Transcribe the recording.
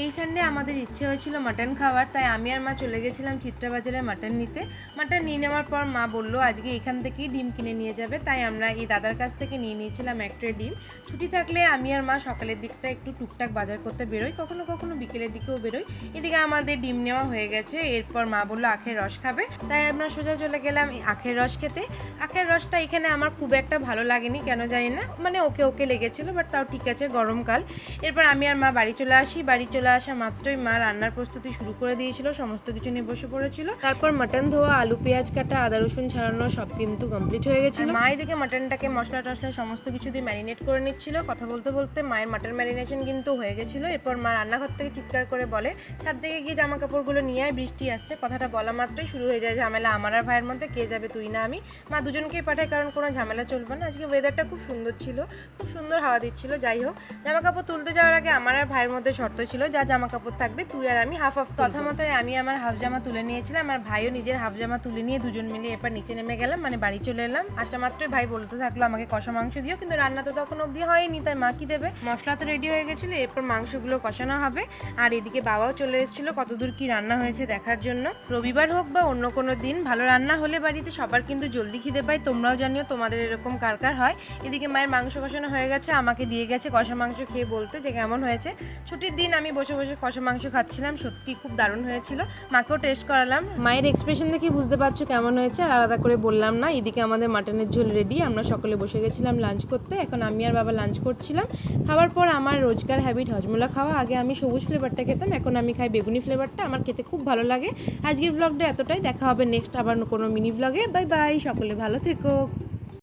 এই সানডে আমাদের ইচ্ছে হয়েছিল মাটন খাওয়ার, তাই আমি আর মা চলে গেছিলাম চিত্রাবাজারে মাটন নিতে। মাটন নিয়ে নেওয়ার পর মা বললো আজকে এখান থেকেই ডিম কিনে নিয়ে যাবে, তাই আমরা এই দাদার কাছ থেকে নিয়ে নিয়েছিলাম এক ট্রে ডিম। ছুটি থাকলে আমি আর মা সকালের দিকটা একটু টুকটাক বাজার করতে বেরোই, কখনো কখনো বিকেলের দিকেও বেরোই। এদিকে আমাদের ডিম নেওয়া হয়ে গেছে। এরপর মা বললো আখের রস খাবে, তাই আমরা সোজা চলে গেলাম আখের রস খেতে। আখের রসটা এখানে আমার খুব একটা ভালো লাগেনি, কেন জানি না, মানে ওকে ওকে লেগেছিলো, বাট তাও ঠিক আছে, গরমকাল। এরপর আমি আর মা বাড়ি চলে আসি। বাড়ি চলে আসা মাত্রই মা রান্নার প্রস্তুতি শুরু করে দিয়েছিল, সমস্ত কিছু নিয়ে বসে পড়েছিল। তারপর মাটন ধোয়া, আলু পেঁয়াজ কাটা, আদা রসুন ছাড়ানো সব কিন্তু কমপ্লিট হয়ে গেছিল। মা এদিকে মাটনটাকে মশলা টশলা সমস্ত কিছু দিয়ে ম্যারিনেট করে নিচ্ছিল। কথা বলতে বলতে মায়ের মাটন ম্যারিনেশন কিন্তু হয়ে গেছিল। এরপর মা রান্নাঘর থেকে চিৎকার করে বলে ছাদ থেকে গিয়ে জামা কাপড়গুলো নিয়ে আয়, বৃষ্টি আসছে। কথাটা বলা মাত্রই শুরু হয়ে যায় ঝামেলা আমার আর ভাইয়ের মধ্যে, কে যাবে তুই না আমি। মা দুজনকেই পাঠায়, কারণ কোনো ঝামেলা চলবে না। আজকে ওয়েদারটা খুব সুন্দর ছিল, খুব সুন্দর হাওয়া দিচ্ছিল। যাই হোক, জামা কাপড় তুলতে যাওয়ার আগে আমার আর ভাইয়ের মধ্যে শর্ত ছিল, যা জামা কাপড় থাকবে তুই আর আমি হাফ হাফ। কথা মতোই আমি আমার হাফ জামা তুলে নিয়েছিলাম, আর ভাইও নিজের হাফ জামা তুলে নিয়ে দুজন মিলে এরপর নিচে নেমে গেলাম, মানে বাড়ি চলে এলাম। আসা মাত্রই ভাই বলতে থাকলো আমাকে কষা মাংস দিও, কিন্তু রান্না তো তখন অবধি হয়নি, তাই মা কি দেবে। মশলা তো রেডি হয়ে গেছিলো, এরপর মাংসগুলো কষানো হবে। আর এদিকে বাবাও চলে এসেছিলো কতদূর কি রান্না হয়েছে দেখার জন্য। রবিবার হোক বা অন্য কোনো দিন, ভালো রান্না হলে বাড়িতে সবার কিন্তু জলদি খিদে পায়। তোমরাও জানিও তোমাদের এরকম কার কার হয়। এদিকে মায়ের মাংস কষানো হয়ে গেছে, আমাকে দিয়ে গেছে কষা মাংস খেয়ে বলতে যে কেমন হয়েছে। ছুটির দিন আমি বসে বসে কষা মাংস খাচ্ছিলাম, সত্যি খুব দারুণ হয়েছিল। মাকেও টেস্ট করালাম, মায়ের এক্সপ্রেশন দেখে বুঝতে পারছো কেমন হয়েছে, আর আলাদা করে বললাম না। এদিকে আমাদের মাটনের ঝোল রেডি, আমরা সকলে বসে গেছিলাম লাঞ্চ করতে। এখন আমি আর বাবা লাঞ্চ করছিলাম। খাওয়ার পর আমার রোজকার হ্যাবিট হজমোলা খাওয়া। আগে আমি সবুজ ফ্লেভারটা খেতাম, এখন আমি খাই বেগুনি ফ্লেভারটা, আমার খেতে খুব ভালো লাগে। আজকের ব্লগটা এতটাই, দেখা হবে নেক্সট আবার কোনো মিনি ব্লগে। বাই বাই, সকলে ভালো থেকো।